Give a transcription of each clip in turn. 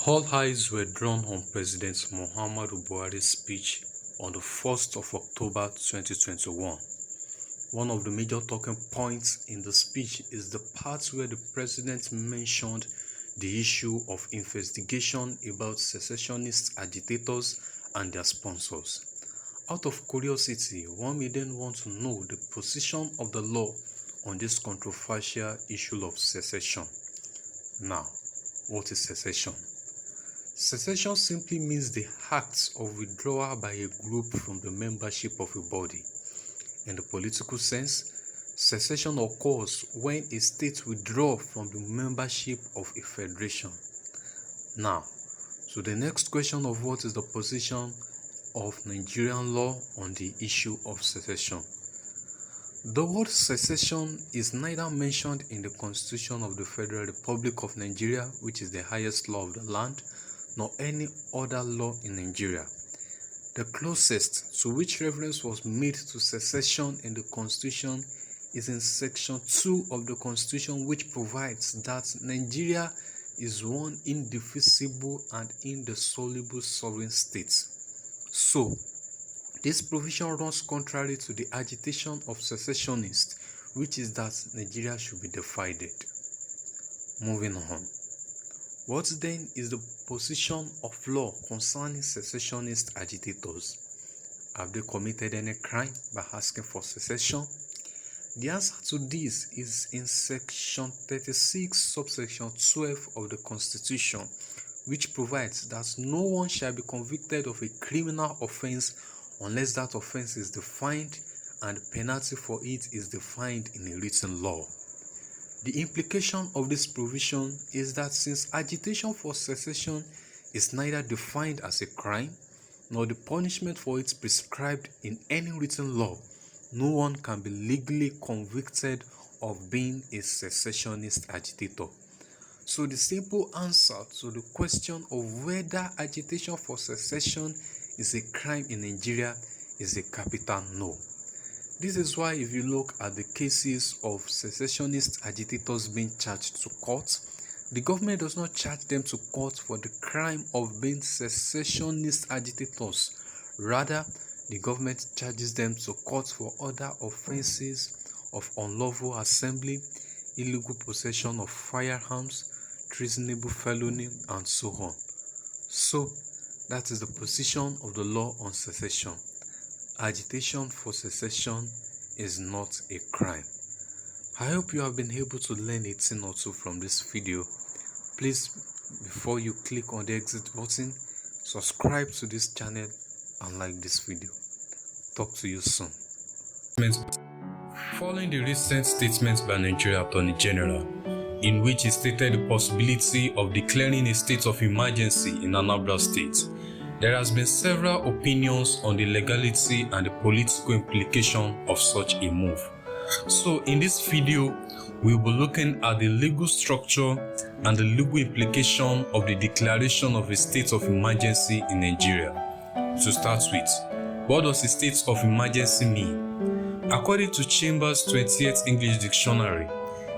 All eyes were drawn on President Muhammadu Buhari's speech on the 1st of October 2021. One of the major talking points in the speech is the part where the president mentioned the issue of investigation about secessionist agitators and their sponsors. Out of curiosity, one may then want to know the position of the law on this controversial issue of secession. Now, what is secession? Secession simply means the act of withdrawal by a group from the membership of a body. In the political sense, secession occurs when a state withdraws from the membership of a federation. Now, to the next question of what is the position of Nigerian law on the issue of secession. The word secession is neither mentioned in the Constitution of the Federal Republic of Nigeria, which is the highest law of the land, nor any other law in Nigeria. The closest to which reference was made to secession in the Constitution is in Section 2 of the Constitution, which provides that Nigeria is one indivisible and indissoluble sovereign state. So, this provision runs contrary to the agitation of secessionists, which is that Nigeria should be divided. Moving on. What then is the position of law concerning secessionist agitators? Have they committed any crime by asking for secession? The answer to this is in Section 36, subsection 12 of the Constitution, which provides that no one shall be convicted of a criminal offense unless that offense is defined and the penalty for it is defined in a written law. The implication of this provision is that since agitation for secession is neither defined as a crime nor the punishment for it prescribed in any written law, no one can be legally convicted of being a secessionist agitator. So the simple answer to the question of whether agitation for secession is a crime in Nigeria is a capital no. This is why if you look at the cases of secessionist agitators being charged to court, the government does not charge them to court for the crime of being secessionist agitators. Rather, the government charges them to court for other offenses of unlawful assembly, illegal possession of firearms, treasonable felony, and so on. So, that is the position of the law on secession. Agitation for secession is not a crime. I hope you have been able to learn a thing or two from this video. Please, before you click on the exit button, subscribe to this channel and like this video. Talk to you soon. Following the recent statement by Nigeria Attorney General, in which he stated the possibility of declaring a state of emergency in Anambra State, there has been several opinions on the legality and the political implication of such a move. So in this video, we will be looking at the legal structure and the legal implication of the declaration of a state of emergency in Nigeria. To start with, what does a state of emergency mean? According to Chambers' 20th English Dictionary,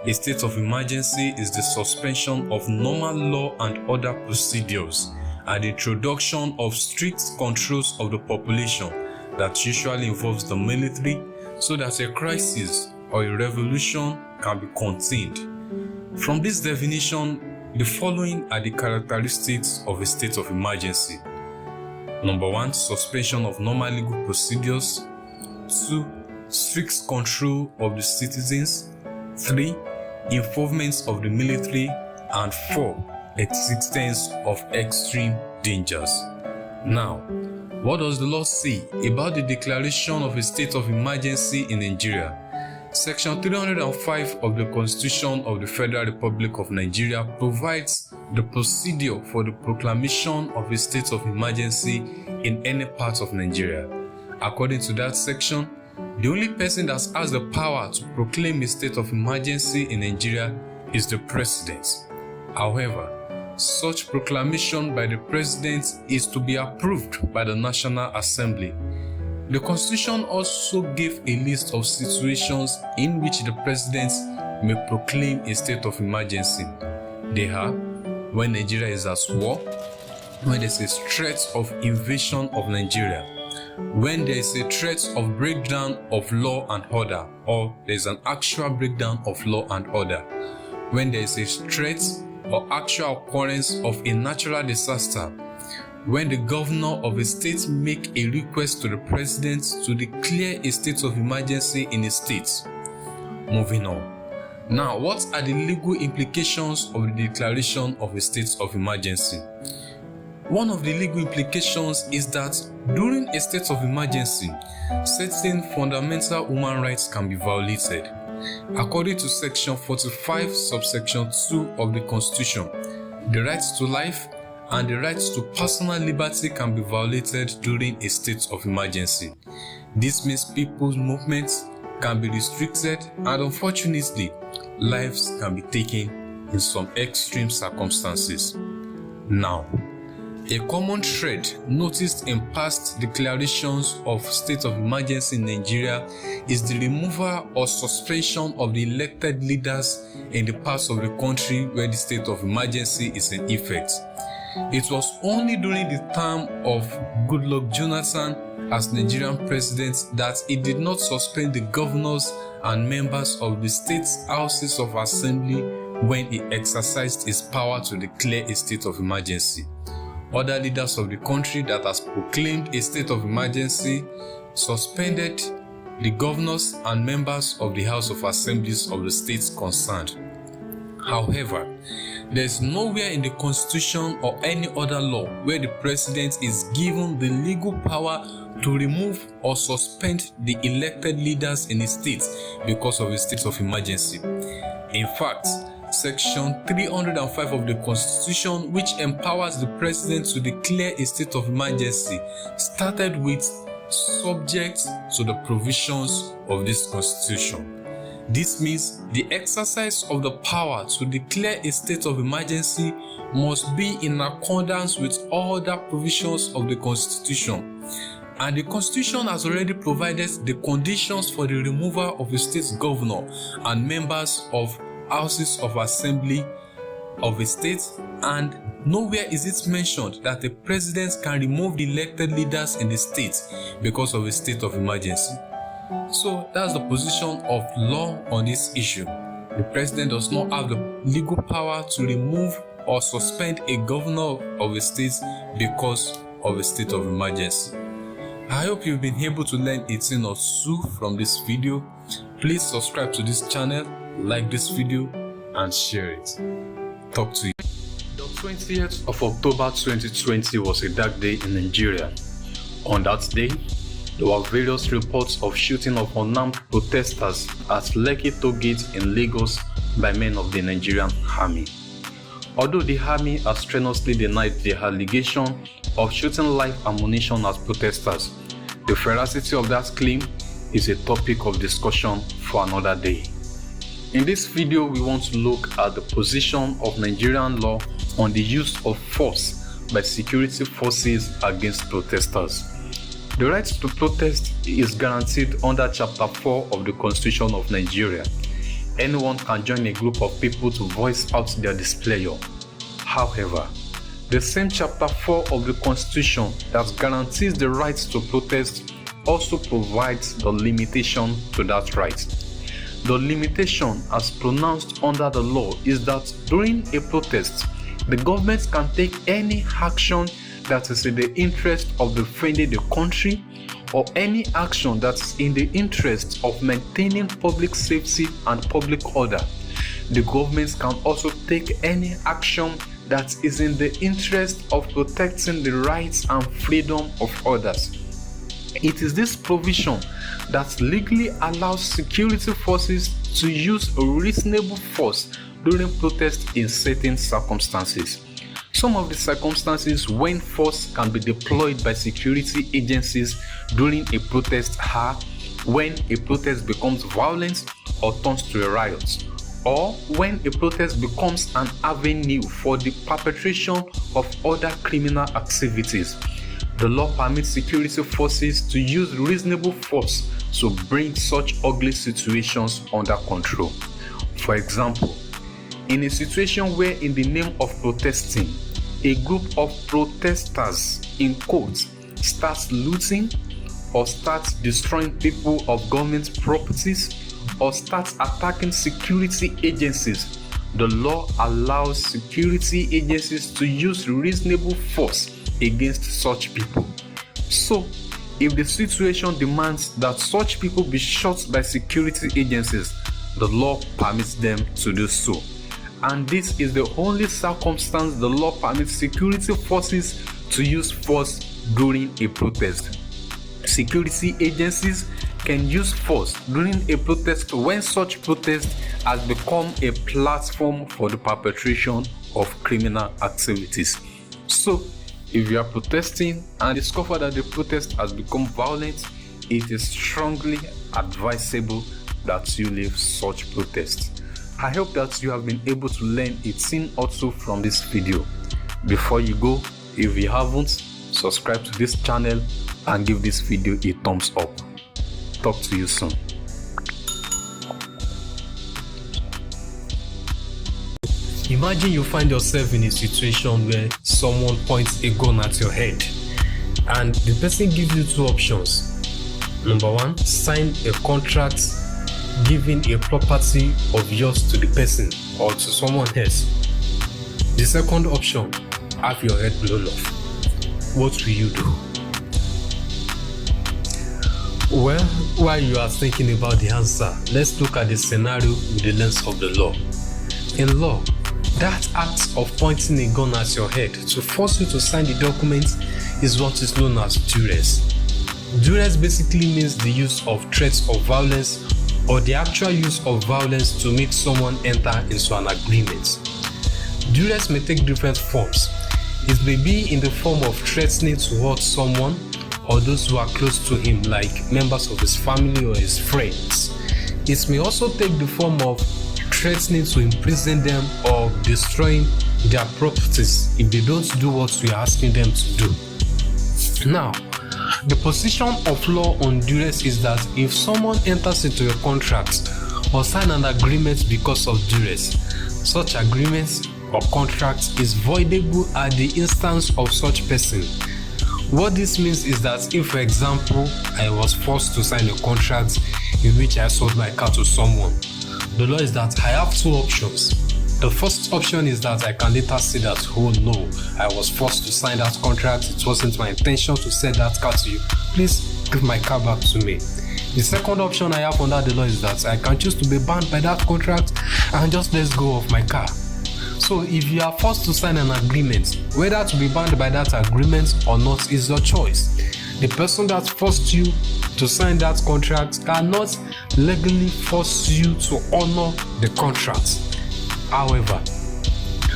a state of emergency is the suspension of normal law and other procedures and the introduction of strict controls of the population that usually involves the military so that a crisis or a revolution can be contained. From this definition, the following are the characteristics of a state of emergency. Number 1, suspension of normal legal procedures. 2, strict control of the citizens. 3, involvement of the military. And 4, existence of extreme dangers. Now, what does the law say about the declaration of a state of emergency in Nigeria? Section 305 of the Constitution of the Federal Republic of Nigeria provides the procedure for the proclamation of a state of emergency in any part of Nigeria. According to that section, the only person that has the power to proclaim a state of emergency in Nigeria is the president. However, such proclamation by the president is to be approved by the National Assembly. The Constitution also gave a list of situations in which the president may proclaim a state of emergency. They are when Nigeria is at war, when there's a threat of invasion of Nigeria, when there is a threat of breakdown of law and order, or there's an actual breakdown of law and order, when there is a threat or actual occurrence of a natural disaster, when the governor of a state make a request to the president to declare a state of emergency in a state. Moving on. Now, what are the legal implications of the declaration of a state of emergency? One of the legal implications is that during a state of emergency, certain fundamental human rights can be violated. According to Section 45, subsection 2 of the Constitution, the right to life and the right to personal liberty can be violated during a state of emergency. This means people's movements can be restricted, and unfortunately, lives can be taken in some extreme circumstances. Now, a common thread noticed in past declarations of state of emergency in Nigeria is the removal or suspension of the elected leaders in the parts of the country where the state of emergency is in effect. It was only during the term of Goodluck Jonathan as Nigerian president that he did not suspend the governors and members of the state houses of assembly when he exercised his power to declare a state of emergency. Other leaders of the country that has proclaimed a state of emergency suspended the governors and members of the House of Assemblies of the states concerned. However, there is nowhere in the Constitution or any other law where the president is given the legal power to remove or suspend the elected leaders in a state because of a state of emergency. In fact, Section 305 of the Constitution, which empowers the president to declare a state of emergency, started with subject to the provisions of this Constitution. This means the exercise of the power to declare a state of emergency must be in accordance with all the provisions of the Constitution. And the Constitution has already provided the conditions for the removal of a state governor and members of houses of assembly of a state, and nowhere is it mentioned that the president can remove the elected leaders in the state because of a state of emergency. So that's the position of law on this issue. The president does not have the legal power to remove or suspend a governor of a state because of a state of emergency. I hope you've been able to learn a thing or two from this video. Please subscribe to this channel, like this video, and share it. Talk to you. The 20th of October 2020 was a dark day in Nigeria. On that day, there were various reports of shooting of unarmed protesters at Lekki Toll Gate in Lagos by men of the Nigerian army. Although the army has strenuously denied the allegation of shooting live ammunition at protesters, the veracity of that claim is a topic of discussion for another day. In this video, we want to look at the position of Nigerian law on the use of force by security forces against protesters. The right to protest is guaranteed under Chapter 4 of the Constitution of Nigeria. Anyone can join a group of people to voice out their displeasure. However, the same Chapter 4 of the Constitution that guarantees the right to protest also provides the limitation to that right. The limitation as pronounced under the law is that during a protest, the government can take any action that is in the interest of defending the country or any action that is in the interest of maintaining public safety and public order. The government can also take any action that is in the interest of protecting the rights and freedom of others. It is this provision that legally allows security forces to use a reasonable force during protest in certain circumstances. Some of the circumstances when force can be deployed by security agencies during a protest are when a protest becomes violent or turns to a riot, or when a protest becomes an avenue for the perpetration of other criminal activities. The law permits security forces to use reasonable force to bring such ugly situations under control. For example, in a situation where, in the name of protesting, a group of protesters, in quotes, starts looting or starts destroying people of government properties or starts attacking security agencies, the law allows security agencies to use reasonable force against such people. So, if the situation demands that such people be shot by security agencies, the law permits them to do so. And this is the only circumstance the law permits security forces to use force during a protest. Security agencies can use force during a protest when such protest has become a platform for the perpetration of criminal activities. So, if you are protesting and discover that the protest has become violent, it is strongly advisable that you leave such protest. I hope that you have been able to learn a thing or two from this video. Before you go, if you haven't, subscribe to this channel and give this video a thumbs up. Talk to you soon. Imagine you find yourself in a situation where someone points a gun at your head and the person gives you two options. Number one, sign a contract giving a property of yours to the person or to someone else. The second option, have your head blown off. What will you do? Well, while you are thinking about the answer, let's look at the scenario with the lens of the law. In law, that act of pointing a gun at your head to force you to sign the document is what is known as duress. Duress basically means the use of threats of violence or the actual use of violence to make someone enter into an agreement. Duress may take different forms. It may be in the form of threatening to hurt someone or those who are close to him, like members of his family or his friends. It may also take the form of threatening to imprison them or destroying their properties if they don't do what we are asking them to do. Now, the position of law on duress is that if someone enters into a contract or sign an agreement because of duress, such agreement or contract is voidable at the instance of such person. What this means is that if, for example, I was forced to sign a contract in which I sold my car to someone, the law is that I have two options. The first option is that I can later say that, oh no, I was forced to sign that contract, it wasn't my intention to sell that car to you, please give my car back to me. The second option I have under the law is that I can choose to be banned by that contract and just let go of my car. So if you are forced to sign an agreement, whether to be bound by that agreement or not is your choice. The person that forced you to sign that contract cannot legally force you to honor the contract. However,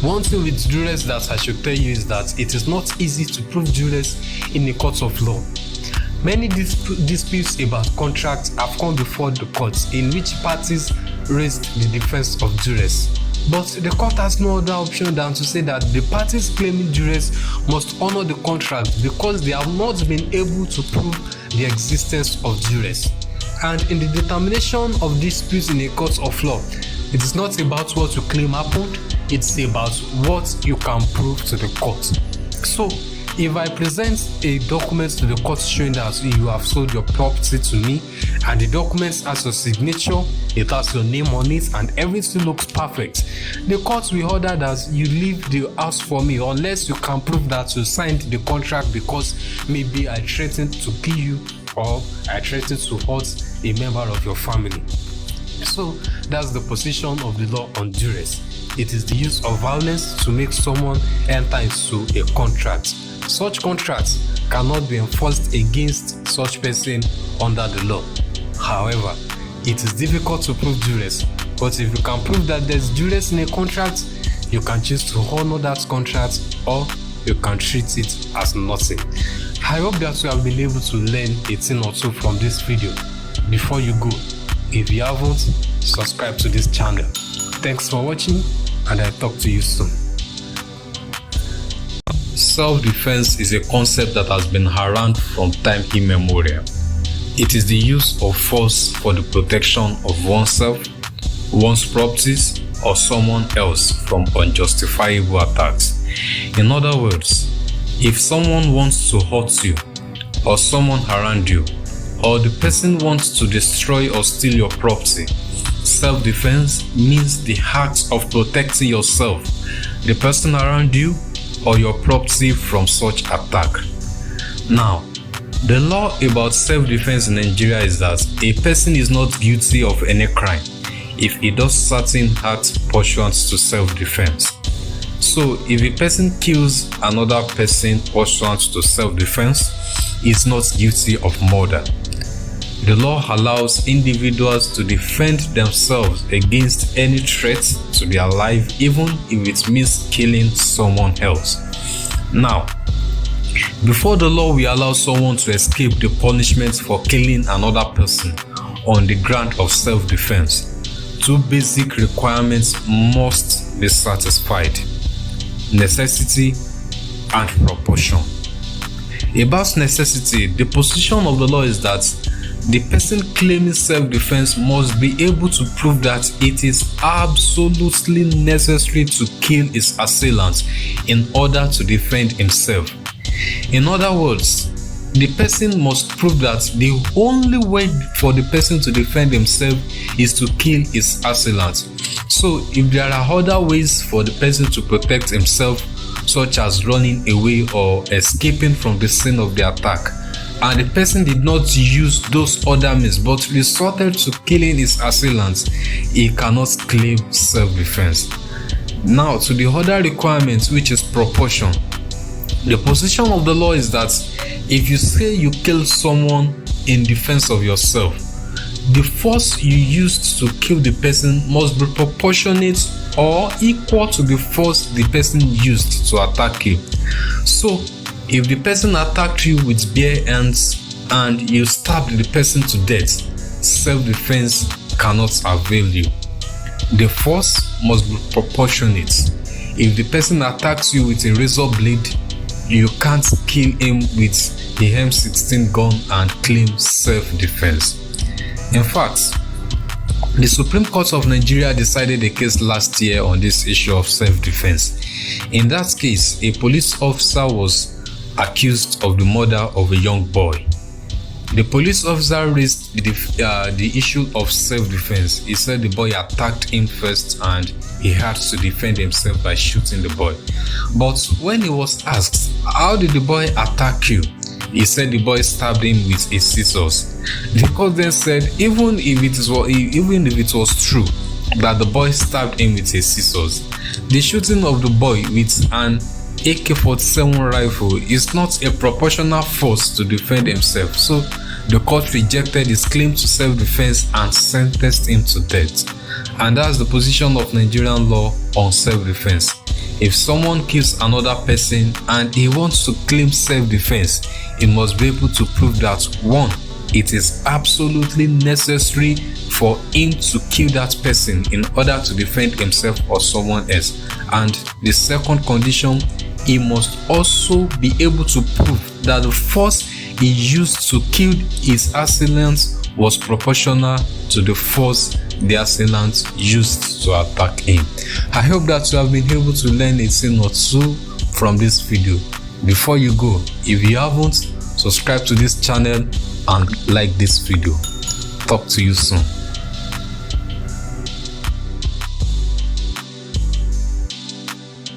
one thing with duress that I should tell you is that it is not easy to prove duress in a court of law. Many disputes about contracts have come before the courts in which parties raised the defense of duress. But the court has no other option than to say that the parties claiming duress must honor the contract because they have not been able to prove the existence of duress. And in the determination of disputes in a court of law, it is not about what you claim happened, it's about what you can prove to the court. So, if I present a document to the court showing that you have sold your property to me and the document has your signature, it has your name on it and everything looks perfect, the court will order that you leave the house for me unless you can prove that you signed the contract because maybe I threatened to kill you or I threatened to hurt a member of your family. So that's the position of the law on duress. It is the use of violence to make someone enter into a contract. Such contracts cannot be enforced against such person under the law. However, it is difficult to prove duress, but if you can prove that there's duress in a contract, you can choose to honor that contract or you can treat it as nothing. I hope that you have been able to learn a thing or two from this video. Before you go, if you haven't, subscribe to this channel. Thanks for watching and I'll talk to you soon. Self-defense is a concept that has been around from time immemorial. It is the use of force for the protection of oneself, one's properties, or someone else from unjustifiable attacks. In other words, if someone wants to hurt you, or someone around you, or the person wants to destroy or steal your property, self-defense means the act of protecting yourself, the person around you, or your property from such attack. Now, the law about self-defense in Nigeria is that a person is not guilty of any crime if he does certain acts pursuant to self-defense. So, if a person kills another person pursuant to self-defense, he is not guilty of murder. The law allows individuals to defend themselves against any threat to their life, even if it means killing someone else. Now, before the law will allow someone to escape the punishment for killing another person on the ground of self-defense, two basic requirements must be satisfied: necessity and proportion. About necessity, the position of the law is that the person claiming self-defense must be able to prove that it is absolutely necessary to kill his assailant in order to defend himself. In other words, the person must prove that the only way for the person to defend himself is to kill his assailant. So, if there are other ways for the person to protect himself, such as running away or escaping from the scene of the attack, and the person did not use those other means but resorted to killing his assailant, he cannot claim self-defense. Now, to the other requirement, which is proportion. The position of the law is that if you say you killed someone in defense of yourself, the force you used to kill the person must be proportionate or equal to the force the person used to attack you. So, if the person attacked you with bare hands and you stabbed the person to death, self-defense cannot avail you. The force must be proportionate. If the person attacks you with a razor blade, you can't kill him with a M16 gun and claim self-defense. In fact, the Supreme Court of Nigeria decided a case last year on this issue of self-defense. In that case, a police officer was accused of the murder of a young boy. The police officer raised the issue of self-defense. He said the boy attacked him first and he had to defend himself by shooting the boy. But when he was asked, how did the boy attack you? He said the boy stabbed him with a scissors. The court then said even if it was true that the boy stabbed him with a scissors, the shooting of the boy with an AK-47 rifle is not a proportional force to defend himself. So the court rejected his claim to self-defense and sentenced him to death. And that's the position of Nigerian law on self-defense. If someone kills another person and he wants to claim self-defense, he must be able to prove that 1. It is absolutely necessary for him to kill that person in order to defend himself or someone else. And the second condition, he must also be able to prove that the force he used to kill his assailant was proportional to the force the assailant used to attack him. I hope that you have been able to learn a thing or two from this video. Before you go, if you haven't, subscribe to this channel and like this video. Talk to you soon.